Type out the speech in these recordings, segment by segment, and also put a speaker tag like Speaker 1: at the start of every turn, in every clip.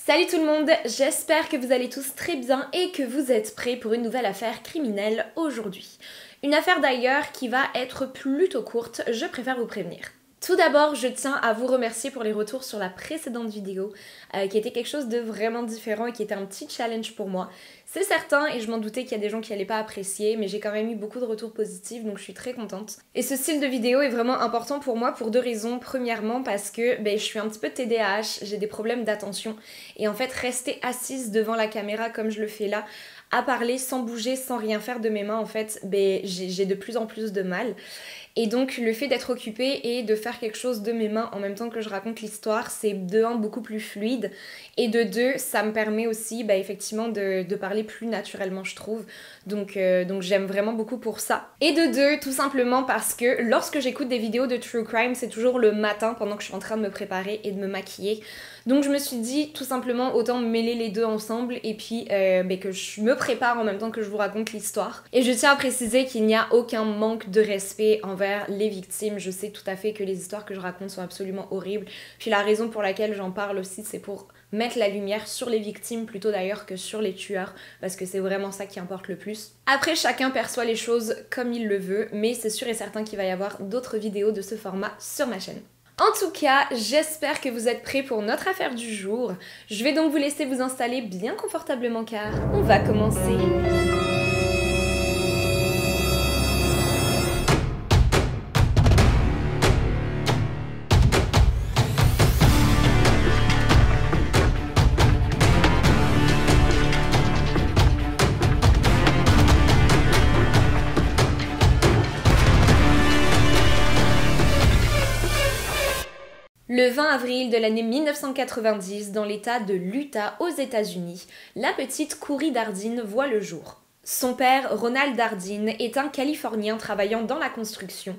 Speaker 1: Salut tout le monde, j'espère que vous allez tous très bien et que vous êtes prêts pour une nouvelle affaire criminelle aujourd'hui. Une affaire d'ailleurs qui va être plutôt courte, je préfère vous prévenir. Tout d'abord, je tiens à vous remercier pour les retours sur la précédente vidéo, qui était quelque chose de vraiment différent et qui était un petit challenge pour moi. C'est certain et je m'en doutais qu'il y a des gens qui n'allaient pas apprécier, mais j'ai quand même eu beaucoup de retours positifs, donc je suis très contente. Et ce style de vidéo est vraiment important pour moi pour deux raisons. Premièrement parce que je suis un petit peu TDAH, j'ai des problèmes d'attention, et en fait rester assise devant la caméra comme je le fais là, à parler sans bouger, sans rien faire de mes mains, en fait, j'ai de plus en plus de mal. Et donc le fait d'être occupée et de faire quelque chose de mes mains en même temps que je raconte l'histoire, c'est de un beaucoup plus fluide, et de deux, ça me permet aussi effectivement de parler plus naturellement, je trouve. Donc j'aime vraiment beaucoup pour ça. Et de deux, tout simplement parce que lorsque j'écoute des vidéos de true crime, c'est toujours le matin pendant que je suis en train de me préparer et de me maquiller. Donc je me suis dit tout simplement autant mêler les deux ensemble et puis que je me prépare en même temps que je vous raconte l'histoire. Et je tiens à préciser qu'il n'y a aucun manque de respect envers les victimes. Je sais tout à fait que les histoires que je raconte sont absolument horribles. Puis la raison pour laquelle j'en parle aussi, c'est pour mettre la lumière sur les victimes plutôt d'ailleurs que sur les tueurs, parce que c'est vraiment ça qui importe le plus. Après, chacun perçoit les choses comme il le veut, mais c'est sûr et certain qu'il va y avoir d'autres vidéos de ce format sur ma chaîne. En tout cas, j'espère que vous êtes prêts pour notre affaire du jour. Je vais donc vous laisser vous installer bien confortablement car on va commencer. Le 20 avril de l'année 1990, dans l'état de l'Utah aux États-Unis, la petite Cory Dardine voit le jour. Son père, Ronald Dardine, est un Californien travaillant dans la construction,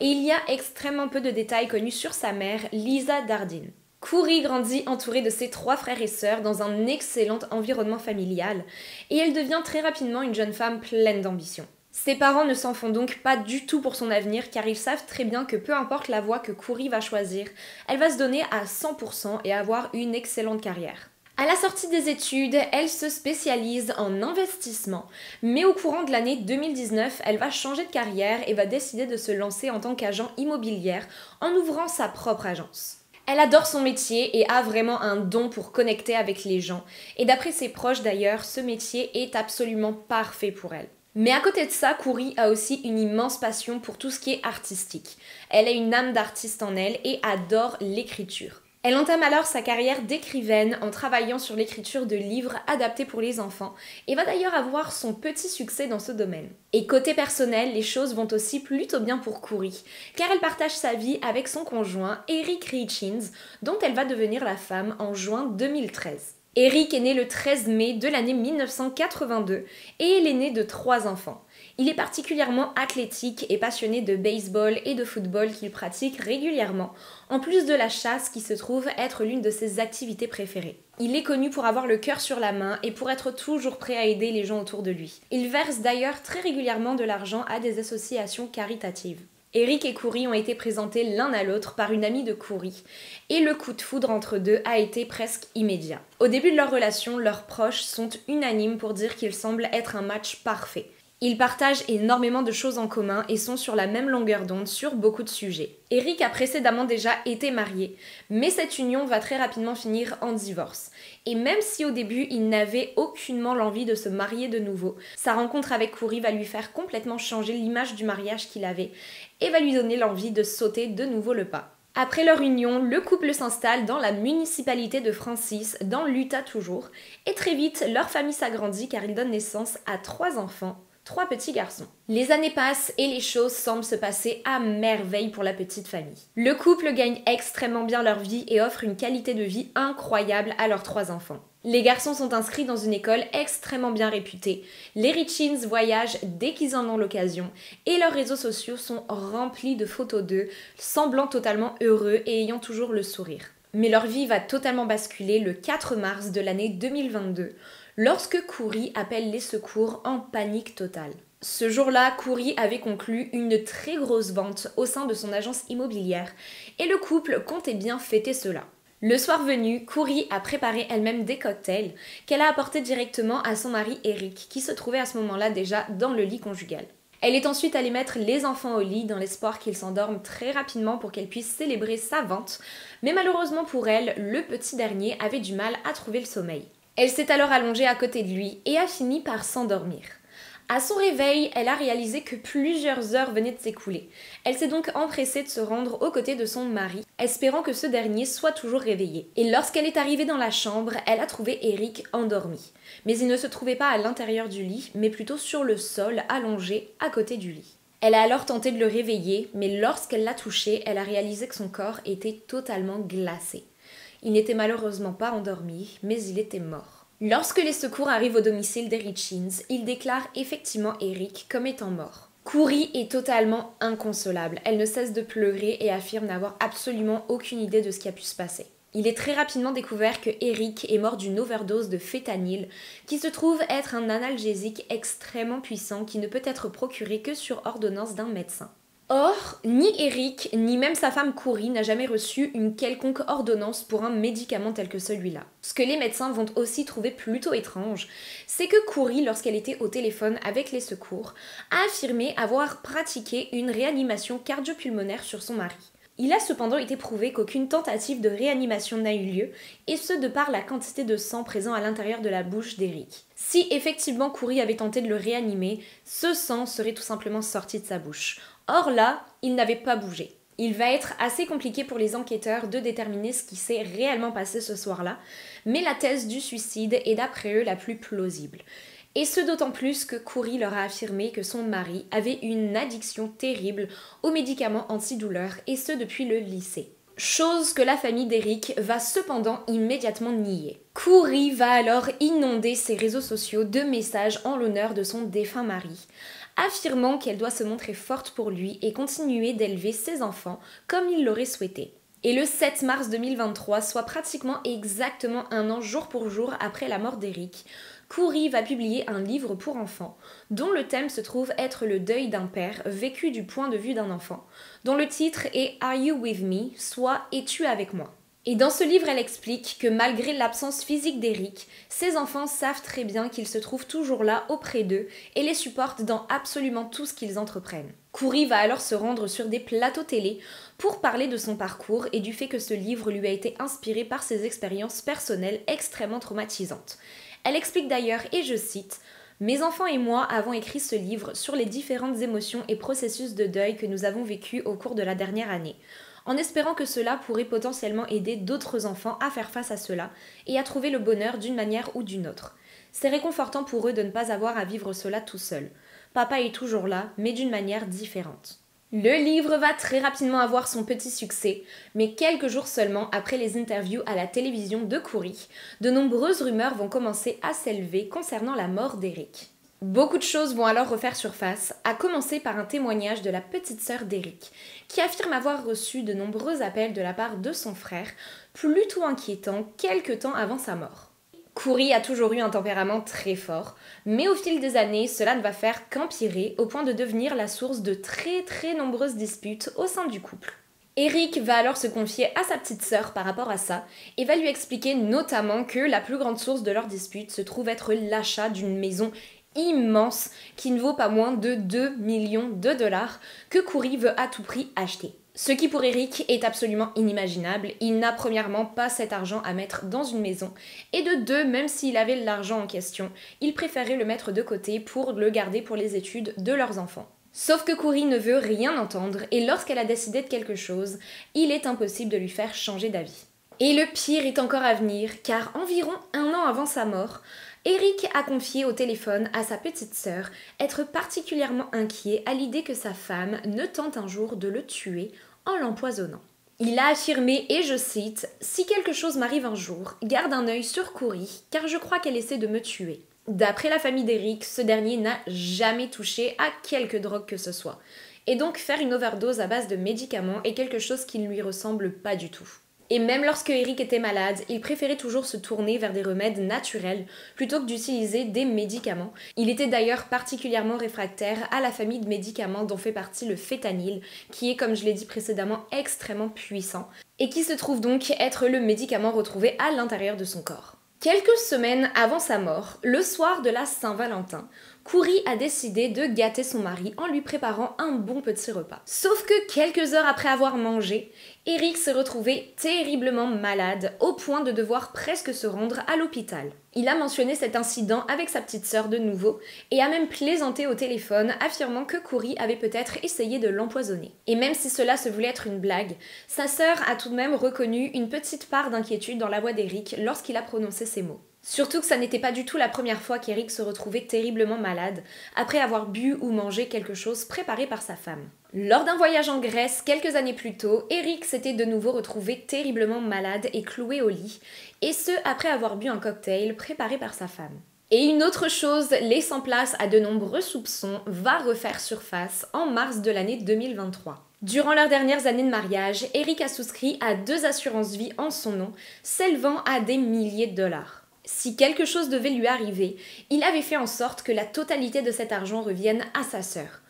Speaker 1: et il y a extrêmement peu de détails connus sur sa mère, Lisa Dardine. Cory grandit entourée de ses trois frères et sœurs dans un excellent environnement familial, et elle devient très rapidement une jeune femme pleine d'ambition. Ses parents ne s'en font donc pas du tout pour son avenir car ils savent très bien que peu importe la voie que Cory va choisir, elle va se donner à 100% et avoir une excellente carrière. À la sortie des études, elle se spécialise en investissement, mais au courant de l'année 2019, elle va changer de carrière et va décider de se lancer en tant qu'agent immobilière en ouvrant sa propre agence. Elle adore son métier et a vraiment un don pour connecter avec les gens, et d'après ses proches d'ailleurs, ce métier est absolument parfait pour elle. Mais à côté de ça, Cory a aussi une immense passion pour tout ce qui est artistique. Elle a une âme d'artiste en elle et adore l'écriture. Elle entame alors sa carrière d'écrivaine en travaillant sur l'écriture de livres adaptés pour les enfants et va d'ailleurs avoir son petit succès dans ce domaine. Et côté personnel, les choses vont aussi plutôt bien pour Cory, car elle partage sa vie avec son conjoint Eric Richins, dont elle va devenir la femme en juin 2013. Eric est né le 13 mai de l'année 1982 et il est né de 3 enfants. Il est particulièrement athlétique et passionné de baseball et de football qu'il pratique régulièrement, en plus de la chasse qui se trouve être l'une de ses activités préférées. Il est connu pour avoir le cœur sur la main et pour être toujours prêt à aider les gens autour de lui. Il verse d'ailleurs très régulièrement de l'argent à des associations caritatives. Eric et Cory ont été présentés l'un à l'autre par une amie de Cory, et le coup de foudre entre deux a été presque immédiat. Au début de leur relation, leurs proches sont unanimes pour dire qu'ils semblent être un match parfait. Ils partagent énormément de choses en commun et sont sur la même longueur d'onde sur beaucoup de sujets. Eric a précédemment déjà été marié, mais cette union va très rapidement finir en divorce. Et même si au début il n'avait aucunement l'envie de se marier de nouveau, sa rencontre avec Cory va lui faire complètement changer l'image du mariage qu'il avait et va lui donner l'envie de sauter de nouveau le pas. Après leur union, le couple s'installe dans la municipalité de Francis, dans l'Utah toujours, et très vite leur famille s'agrandit car ils donnent naissance à 3 enfants. 3 petits garçons. Les années passent et les choses semblent se passer à merveille pour la petite famille. Le couple gagne extrêmement bien leur vie et offre une qualité de vie incroyable à leurs 3 enfants. Les garçons sont inscrits dans une école extrêmement bien réputée. Les Richins voyagent dès qu'ils en ont l'occasion et leurs réseaux sociaux sont remplis de photos d'eux, semblant totalement heureux et ayant toujours le sourire. Mais leur vie va totalement basculer le 4 mars de l'année 2022, lorsque Cory appelle les secours en panique totale. Ce jour-là, Cory avait conclu une très grosse vente au sein de son agence immobilière et le couple comptait bien fêter cela. Le soir venu, Kouri a préparé elle-même des cocktails qu'elle a apportés directement à son mari Eric, qui se trouvait à ce moment-là déjà dans le lit conjugal. Elle est ensuite allée mettre les enfants au lit dans l'espoir qu'ils s'endorment très rapidement pour qu'elle puisse célébrer sa vente, mais malheureusement pour elle, le petit dernier avait du mal à trouver le sommeil. Elle s'est alors allongée à côté de lui et a fini par s'endormir. À son réveil, elle a réalisé que plusieurs heures venaient de s'écouler. Elle s'est donc empressée de se rendre aux côtés de son mari, espérant que ce dernier soit toujours réveillé. Et lorsqu'elle est arrivée dans la chambre, elle a trouvé Eric endormi. Mais il ne se trouvait pas à l'intérieur du lit, mais plutôt sur le sol, allongé à côté du lit. Elle a alors tenté de le réveiller, mais lorsqu'elle l'a touché, elle a réalisé que son corps était totalement glacé. Il n'était malheureusement pas endormi, mais il était mort. Lorsque les secours arrivent au domicile des Richins, ils déclarent effectivement Eric comme étant mort. Kouri est totalement inconsolable. Elle ne cesse de pleurer et affirme n'avoir absolument aucune idée de ce qui a pu se passer. Il est très rapidement découvert que Eric est mort d'une overdose de fétanyl, qui se trouve être un analgésique extrêmement puissant qui ne peut être procuré que sur ordonnance d'un médecin. Or, ni Eric, ni même sa femme Kouri n'a jamais reçu une quelconque ordonnance pour un médicament tel que celui-là. Ce que les médecins vont aussi trouver plutôt étrange, c'est que Kouri, lorsqu'elle était au téléphone avec les secours, a affirmé avoir pratiqué une réanimation cardio-pulmonaire sur son mari. Il a cependant été prouvé qu'aucune tentative de réanimation n'a eu lieu, et ce de par la quantité de sang présent à l'intérieur de la bouche d'Eric. Si effectivement Kouri avait tenté de le réanimer, ce sang serait tout simplement sorti de sa bouche. Or là, il n'avait pas bougé. Il va être assez compliqué pour les enquêteurs de déterminer ce qui s'est réellement passé ce soir-là, mais la thèse du suicide est d'après eux la plus plausible. Et ce d'autant plus que Kouri leur a affirmé que son mari avait une addiction terrible aux médicaments antidouleurs, et ce depuis le lycée. Chose que la famille d'Eric va cependant immédiatement nier. Kouri va alors inonder ses réseaux sociaux de messages en l'honneur de son défunt mari, affirmant qu'elle doit se montrer forte pour lui et continuer d'élever ses enfants comme il l'aurait souhaité. Et le 7 mars 2023, soit pratiquement exactement un an jour pour jour après la mort d'Eric, Kouri va publier un livre pour enfants, dont le thème se trouve être le deuil d'un père vécu du point de vue d'un enfant, dont le titre est Are You With Me, soit Es-tu avec moi? Et dans ce livre, elle explique que malgré l'absence physique d'Eric, ses enfants savent très bien qu'il se trouve toujours là auprès d'eux et les supporte dans absolument tout ce qu'ils entreprennent. Kouri va alors se rendre sur des plateaux télé pour parler de son parcours et du fait que ce livre lui a été inspiré par ses expériences personnelles extrêmement traumatisantes. Elle explique d'ailleurs, et je cite, « Mes enfants et moi avons écrit ce livre sur les différentes émotions et processus de deuil que nous avons vécus au cours de la dernière année, en espérant que cela pourrait potentiellement aider d'autres enfants à faire face à cela et à trouver le bonheur d'une manière ou d'une autre. C'est réconfortant pour eux de ne pas avoir à vivre cela tout seul. Papa est toujours là, mais d'une manière différente. » Le livre va très rapidement avoir son petit succès, mais quelques jours seulement après les interviews à la télévision de Kouri, de nombreuses rumeurs vont commencer à s'élever concernant la mort d'Eric. Beaucoup de choses vont alors refaire surface, à commencer par un témoignage de la petite sœur d'Eric, qui affirme avoir reçu de nombreux appels de la part de son frère, plutôt inquiétants quelque temps avant sa mort. Kouri a toujours eu un tempérament très fort, mais au fil des années, cela ne va faire qu'empirer au point de devenir la source de très nombreuses disputes au sein du couple. Eric va alors se confier à sa petite sœur par rapport à ça et va lui expliquer notamment que la plus grande source de leur dispute se trouve être l'achat d'une maison immense qui ne vaut pas moins de 2 millions de dollars que Kouri veut à tout prix acheter. Ce qui pour Eric est absolument inimaginable, il n'a premièrement pas cet argent à mettre dans une maison, et de deux, même s'il avait l'argent en question, il préférait le mettre de côté pour le garder pour les études de leurs enfants. Sauf que Kouri ne veut rien entendre, et lorsqu'elle a décidé de quelque chose, il est impossible de lui faire changer d'avis. Et le pire est encore à venir, car environ un an avant sa mort, Eric a confié au téléphone à sa petite sœur être particulièrement inquiet à l'idée que sa femme ne tente un jour de le tuer en l'empoisonnant. Il a affirmé, et je cite, « Si quelque chose m'arrive un jour, garde un œil sur Kouri, car je crois qu'elle essaie de me tuer. » D'après la famille d'Eric, ce dernier n'a jamais touché à quelque drogue que ce soit. Et donc faire une overdose à base de médicaments est quelque chose qui ne lui ressemble pas du tout. Et même lorsque Eric était malade, il préférait toujours se tourner vers des remèdes naturels plutôt que d'utiliser des médicaments. Il était d'ailleurs particulièrement réfractaire à la famille de médicaments dont fait partie le fétanyl, qui est, comme je l'ai dit précédemment, extrêmement puissant, et qui se trouve donc être le médicament retrouvé à l'intérieur de son corps. Quelques semaines avant sa mort, le soir de la Saint-Valentin, Kouri a décidé de gâter son mari en lui préparant un bon petit repas. Sauf que quelques heures après avoir mangé, Eric s'est retrouvé terriblement malade au point de devoir presque se rendre à l'hôpital. Il a mentionné cet incident avec sa petite sœur de nouveau et a même plaisanté au téléphone affirmant que Kouri avait peut-être essayé de l'empoisonner. Et même si cela se voulait être une blague, sa sœur a tout de même reconnu une petite part d'inquiétude dans la voix d'Eric lorsqu'il a prononcé ces mots. Surtout que ça n'était pas du tout la première fois qu'Eric se retrouvait terriblement malade après avoir bu ou mangé quelque chose préparé par sa femme. Lors d'un voyage en Grèce quelques années plus tôt, Eric s'était de nouveau retrouvé terriblement malade et cloué au lit, et ce après avoir bu un cocktail préparé par sa femme. Et une autre chose laissant place à de nombreux soupçons va refaire surface en mars de l'année 2023. Durant leurs dernières années de mariage, Eric a souscrit à 2 assurances-vie en son nom, s'élevant à des milliers de dollars. Si quelque chose devait lui arriver, il avait fait en sorte que la totalité de cet argent revienne à sa sœur.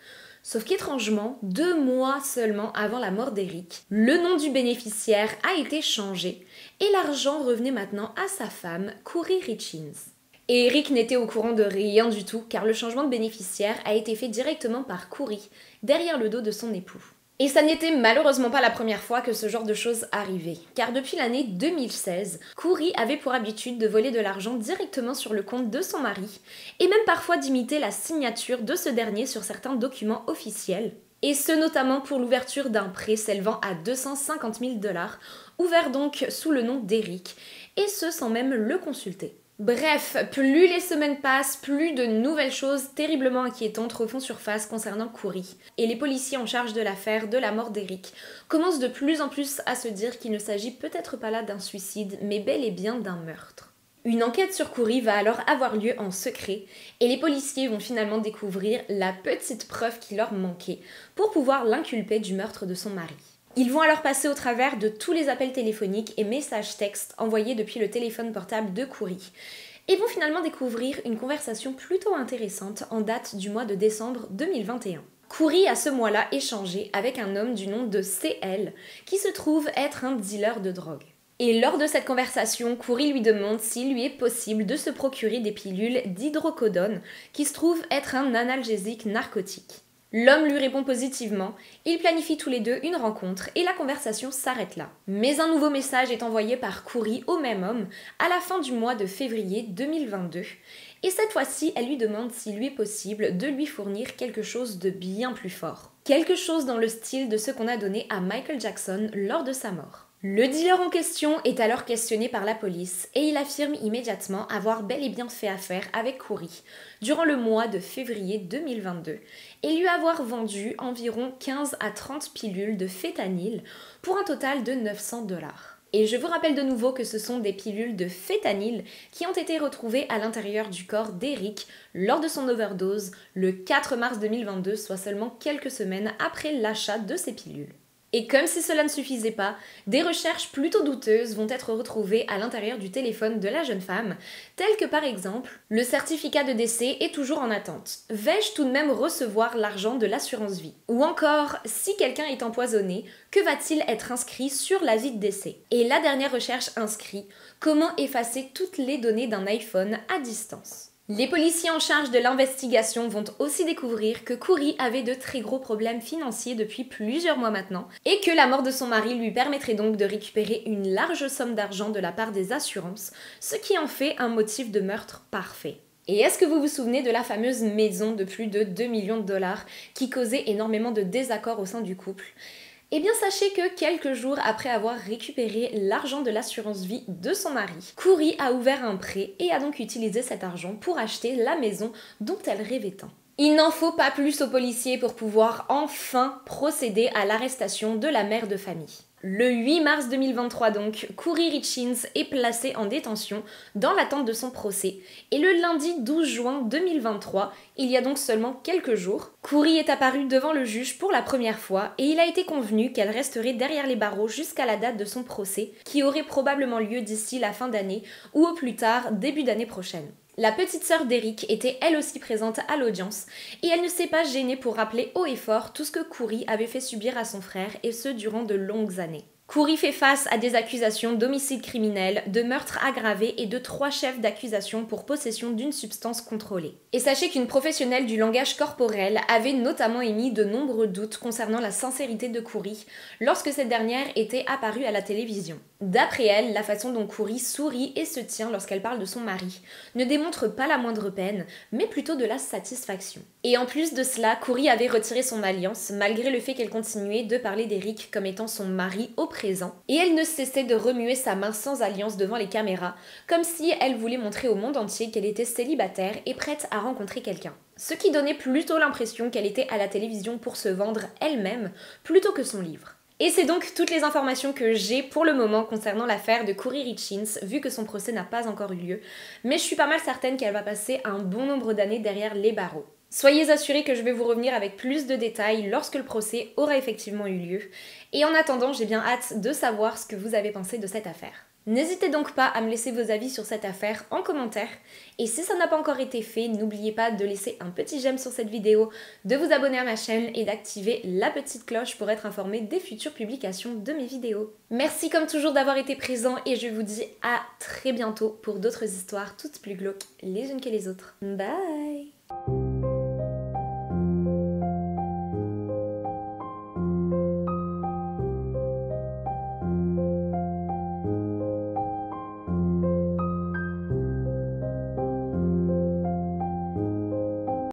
Speaker 1: Sauf qu'étrangement, 2 mois seulement avant la mort d'Eric, le nom du bénéficiaire a été changé et l'argent revenait maintenant à sa femme, Kouri Richins. Et Eric n'était au courant de rien du tout car le changement de bénéficiaire a été fait directement par Kouri, derrière le dos de son époux. Et ça n'était malheureusement pas la première fois que ce genre de choses arrivait, car depuis l'année 2016, Kouri avait pour habitude de voler de l'argent directement sur le compte de son mari, et même parfois d'imiter la signature de ce dernier sur certains documents officiels, et ce notamment pour l'ouverture d'un prêt s'élevant à 250 000 $, ouvert donc sous le nom d'Eric, et ce sans même le consulter. Bref, plus les semaines passent, plus de nouvelles choses terriblement inquiétantes refont surface concernant Kouri. Et les policiers en charge de l'affaire de la mort d'Eric commencent de plus en plus à se dire qu'il ne s'agit peut-être pas là d'un suicide, mais bel et bien d'un meurtre. Une enquête sur Kouri va alors avoir lieu en secret, et les policiers vont finalement découvrir la petite preuve qui leur manquait pour pouvoir l'inculper du meurtre de son mari. Ils vont alors passer au travers de tous les appels téléphoniques et messages textes envoyés depuis le téléphone portable de Kouri et vont finalement découvrir une conversation plutôt intéressante en date du mois de décembre 2021. Kouri a ce mois-là échangé avec un homme du nom de CL qui se trouve être un dealer de drogue. Et lors de cette conversation, Kouri lui demande s'il lui est possible de se procurer des pilules d'hydrocodone qui se trouve être un analgésique narcotique. L'homme lui répond positivement, ils planifient tous les deux une rencontre et la conversation s'arrête là. Mais un nouveau message est envoyé par Kouri au même homme à la fin du mois de février 2022 et cette fois-ci elle lui demande s'il lui est possible de lui fournir quelque chose de bien plus fort. Quelque chose dans le style de ce qu'on a donné à Michael Jackson lors de sa mort. Le dealer en question est alors questionné par la police et il affirme immédiatement avoir bel et bien fait affaire avec Kouri durant le mois de février 2022 et lui avoir vendu environ 15 à 30 pilules de fétanyl pour un total de 900 $. Et je vous rappelle de nouveau que ce sont des pilules de fétanyl qui ont été retrouvées à l'intérieur du corps d'Eric lors de son overdose le 4 mars 2022, soit seulement quelques semaines après l'achat de ces pilules. Et comme si cela ne suffisait pas, des recherches plutôt douteuses vont être retrouvées à l'intérieur du téléphone de la jeune femme, telles que par exemple, le certificat de décès est toujours en attente. Vais-je tout de même recevoir l'argent de l'assurance vie? Ou encore, si quelqu'un est empoisonné, que va-t-il être inscrit sur l'avis de décès? Et la dernière recherche inscrit, comment effacer toutes les données d'un iPhone à distance? Les policiers en charge de l'investigation vont aussi découvrir que Kouri avait de très gros problèmes financiers depuis plusieurs mois maintenant et que la mort de son mari lui permettrait donc de récupérer une large somme d'argent de la part des assurances, ce qui en fait un motif de meurtre parfait. Et est-ce que vous vous souvenez de la fameuse maison de plus de 2 millions de dollars qui causait énormément de désaccords au sein du couple ? Eh bien sachez que quelques jours après avoir récupéré l'argent de l'assurance vie de son mari, Kouri a ouvert un prêt et a donc utilisé cet argent pour acheter la maison dont elle rêvait tant. Il n'en faut pas plus aux policiers pour pouvoir enfin procéder à l'arrestation de la mère de famille. Le 8 mars 2023 donc, Kouri Richins est placé en détention dans l'attente de son procès. Et le lundi 12 juin 2023, il y a donc seulement quelques jours, Kouri est apparue devant le juge pour la première fois et il a été convenu qu'elle resterait derrière les barreaux jusqu'à la date de son procès, qui aurait probablement lieu d'ici la fin d'année ou au plus tard début d'année prochaine. La petite sœur d'Eric était elle aussi présente à l'audience et elle ne s'est pas gênée pour rappeler haut et fort tout ce que Kouri avait fait subir à son frère et ce durant de longues années. Kouri fait face à des accusations d'homicide criminel, de meurtre aggravé et de 3 chefs d'accusation pour possession d'une substance contrôlée. Et sachez qu'une professionnelle du langage corporel avait notamment émis de nombreux doutes concernant la sincérité de Kouri lorsque cette dernière était apparue à la télévision. D'après elle, la façon dont Kouri sourit et se tient lorsqu'elle parle de son mari ne démontre pas la moindre peine, mais plutôt de la satisfaction. Et en plus de cela, Kouri avait retiré son alliance malgré le fait qu'elle continuait de parler d'Eric comme étant son mari au présent, et elle ne cessait de remuer sa main sans alliance devant les caméras, comme si elle voulait montrer au monde entier qu'elle était célibataire et prête à rencontrer quelqu'un. Ce qui donnait plutôt l'impression qu'elle était à la télévision pour se vendre elle-même plutôt que son livre. Et c'est donc toutes les informations que j'ai pour le moment concernant l'affaire de Kouri Richins, vu que son procès n'a pas encore eu lieu, mais je suis pas mal certaine qu'elle va passer un bon nombre d'années derrière les barreaux. Soyez assurés que je vais vous revenir avec plus de détails lorsque le procès aura effectivement eu lieu, et en attendant, j'ai bien hâte de savoir ce que vous avez pensé de cette affaire. N'hésitez donc pas à me laisser vos avis sur cette affaire en commentaire, et si ça n'a pas encore été fait, n'oubliez pas de laisser un petit j'aime sur cette vidéo, de vous abonner à ma chaîne et d'activer la petite cloche pour être informé des futures publications de mes vidéos. Merci comme toujours d'avoir été présent et je vous dis à très bientôt pour d'autres histoires toutes plus glauques les unes que les autres. Bye!